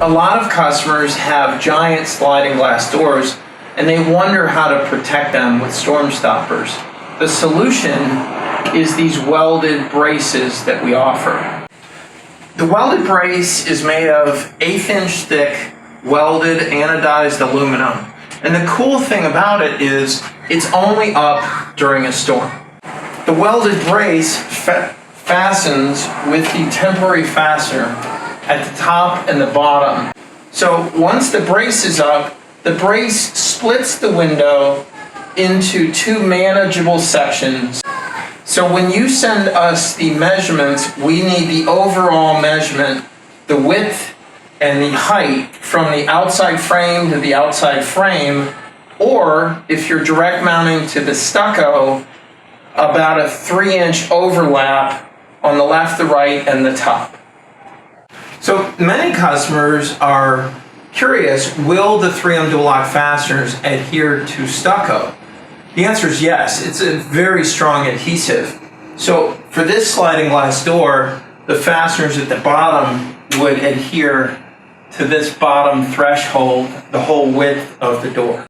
A lot of customers have giant sliding glass doors and they wonder how to protect them with storm stoppers. The solution is these welded braces that we offer. The welded brace is made of 1/8" thick welded anodized aluminum. And the cool thing about it is it's only up during a storm. The welded brace fastens with the temporary fastener at the top and the bottom. So once the brace is up, the brace splits the window into 2 manageable sections. So when you send us the measurements, we need the overall measurement, the width and the height from the outside frame to the outside frame, or if you're direct mounting to the stucco, about a 3-inch overlap on the left, the right, and the top. So many customers are curious, will the 3M dual lock fasteners adhere to stucco? The answer is yes. It's a very strong adhesive. So for this sliding glass door, the fasteners at the bottom would adhere to this bottom threshold the whole width of the door.